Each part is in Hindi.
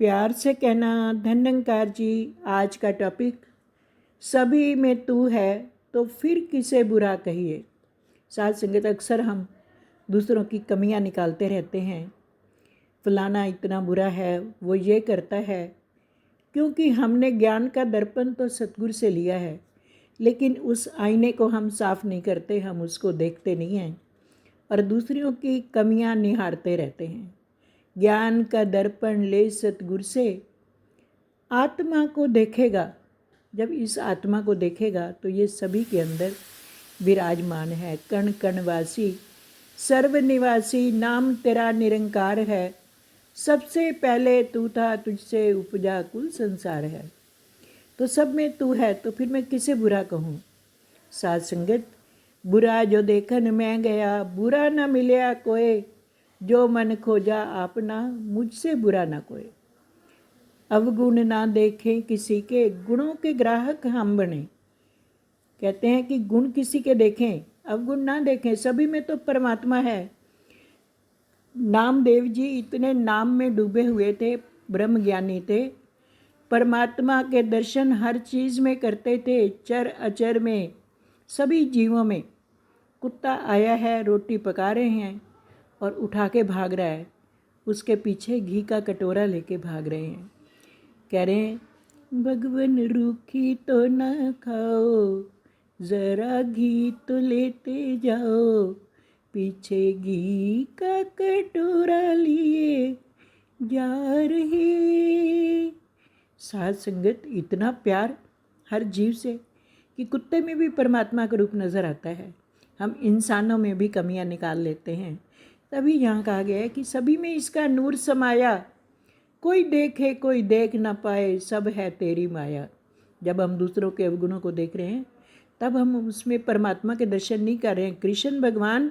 प्यार से कहना धन्यंकार जी। आज का टॉपिक, सभी में तू है तो फिर किसे बुरा कहिए। साथ संगत, अक्सर हम दूसरों की कमियां निकालते रहते हैं। फलाना इतना बुरा है, वो ये करता है, क्योंकि हमने ज्ञान का दर्पण तो सतगुरु से लिया है, लेकिन उस आईने को हम साफ नहीं करते, हम उसको देखते नहीं हैं और दूसरों की कमियां निहारते रहते हैं। ज्ञान का दर्पण ले सतगुरु से, आत्मा को देखेगा। जब इस आत्मा को देखेगा तो ये सभी के अंदर विराजमान है। कण कणवासी सर्वनिवासी नाम तेरा निरंकार है। सबसे पहले तू था, तुझसे उपजा कुल संसार है। तो सब में तू है तो फिर मैं किसे बुरा कहूँ। साथ संगत, बुरा जो देखन मैं गया, बुरा न मिलया कोई। जो मन खोजा आपना, मुझसे बुरा ना कोई। अवगुण ना देखें किसी के, गुणों के ग्राहक हम बने। कहते हैं कि गुण किसी के देखें, अवगुण ना देखें। सभी में तो परमात्मा है। नामदेव जी इतने नाम में डूबे हुए थे, ब्रह्म ज्ञानी थे। परमात्मा के दर्शन हर चीज़ में करते थे, चर अचर में, सभी जीवों में। कुत्ता आया है, रोटी पका रहे हैं और उठा के भाग रहा है, उसके पीछे घी का कटोरा लेके भाग रहे हैं। कह रहे हैं भगवन रूखी तो न खाओ, ज़रा घी तो लेते जाओ। पीछे घी का कटोरा लिए जा रहे। साथ संगत, इतना प्यार हर जीव से कि कुत्ते में भी परमात्मा का रूप नज़र आता है। हम इंसानों में भी कमियां निकाल लेते हैं। तभी यहाँ कहा गया है कि सभी में इसका नूर समाया। कोई देखे कोई देख ना पाए, सब है तेरी माया। जब हम दूसरों के अवगुणों को देख रहे हैं तब हम उसमें परमात्मा के दर्शन नहीं कर रहे हैं। कृष्ण भगवान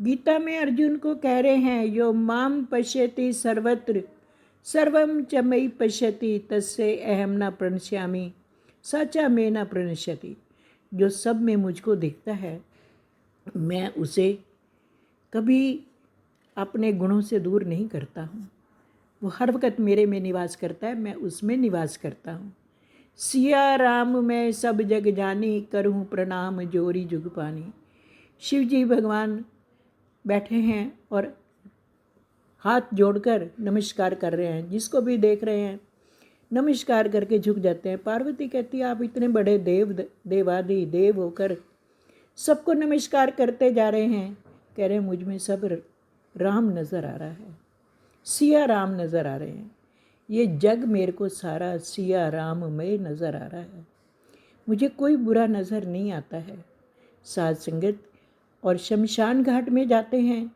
गीता में अर्जुन को कह रहे हैं, यो माम पश्यति सर्वत्र सर्वम च मयि पश्यति तस्य अहम न प्रणश्यामि सचा में न प्रणश्यति। जो सब में मुझको दिखता है, मैं उसे कभी अपने गुणों से दूर नहीं करता हूँ। वो हर वक्त मेरे में निवास करता है, मैं उसमें निवास करता हूँ। सिया राम मैं सब जग जानी, करूँ प्रणाम जोरी जुग पानी। शिव जी भगवान बैठे हैं और हाथ जोड़कर नमस्कार कर रहे हैं। जिसको भी देख रहे हैं नमस्कार करके झुक जाते हैं। पार्वती कहती है, आप इतने बड़े देवादि देव होकर सबको नमस्कार करते जा रहे हैं। कह रहे हैं मुझ में सब राम नज़र आ रहा है, सिया राम नज़र आ रहे हैं। ये जग मेरे को सारा सिया राम में नज़र आ रहा है, मुझे कोई बुरा नज़र नहीं आता है। साथ संगत, और शमशान घाट में जाते हैं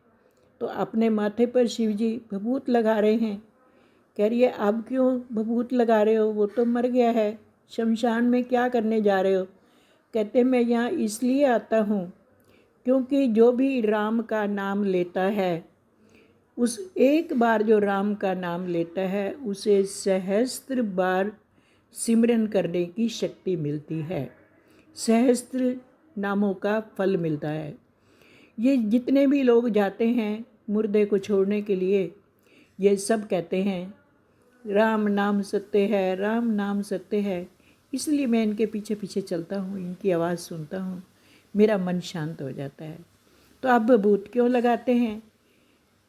तो अपने माथे पर शिव जी भभूत लगा रहे हैं। कह रही है, अब क्यों भभूत लगा रहे हो, वो तो मर गया है, शमशान में क्या करने जा रहे हो। कहते मैं यहाँ इसलिए आता हूँ क्योंकि जो भी राम का नाम लेता है, उस एक बार जो राम का नाम लेता है उसे सहस्त्र बार सिमरन करने की शक्ति मिलती है। सहस्त्र नामों का फल मिलता है। ये जितने भी लोग जाते हैं मुर्दे को छोड़ने के लिए, ये सब कहते हैं राम नाम सत्य है, राम नाम सत्य है। इसलिए मैं इनके पीछे पीछे चलता हूँ, इनकी आवाज़ सुनता हूँ, मेरा मन शांत हो जाता है। तो आप भभूत क्यों लगाते हैं।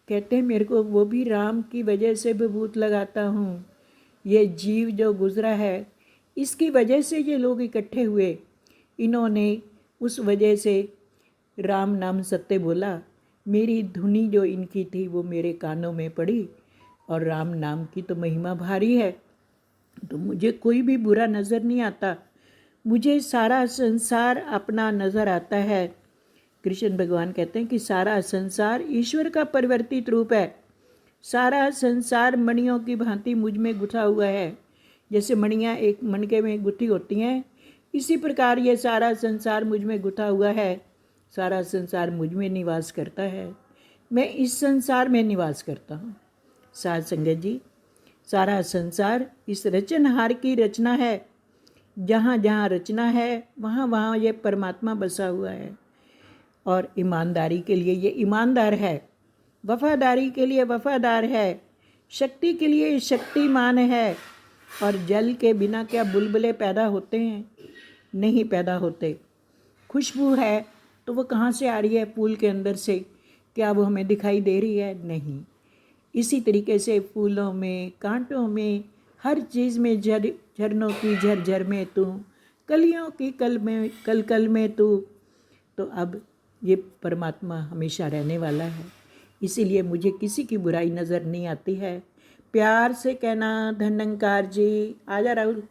कहते हैं मेरे को वो भी राम की वजह से भभूत लगाता हूँ। ये जीव जो गुजरा है, इसकी वजह से ये लोग इकट्ठे हुए, इन्होंने उस वजह से राम नाम सत्य बोला। मेरी धुनी जो इनकी थी वो मेरे कानों में पड़ी, और राम नाम की तो महिमा भारी है। तो मुझे कोई भी बुरा नज़र नहीं आता, मुझे सारा संसार अपना नज़र आता है। कृष्ण भगवान कहते हैं कि सारा संसार ईश्वर का परिवर्तित रूप है। सारा संसार मणियों की भांति मुझ में गुथा हुआ है। जैसे मणियाँ एक मणके में गुथी होती हैं, इसी प्रकार ये सारा संसार मुझ में गुथा हुआ है। सारा संसार मुझ में निवास करता है, मैं इस संसार में निवास करता हूँ। साथ संगत जी, सारा संसार इस रचनहार की रचना है। जहाँ जहाँ रचना है वहाँ वहाँ ये परमात्मा बसा हुआ है। और ईमानदारी के लिए ये ईमानदार है, वफादारी के लिए वफादार है, शक्ति के लिए शक्तिमान है। और जल के बिना क्या बुलबुले पैदा होते हैं? नहीं पैदा होते। खुशबू है तो वो कहाँ से आ रही है? फूल के अंदर से। क्या वो हमें दिखाई दे रही है? नहीं। इसी तरीके से फूलों में, कांटों में, हर चीज़ में, झरनों की झरझर में तू, कलियों की कल कल में तू। तो अब ये परमात्मा हमेशा रहने वाला है, इसीलिए मुझे किसी की बुराई नज़र नहीं आती है। प्यार से कहना, धनंकार जी, आजा राहुल।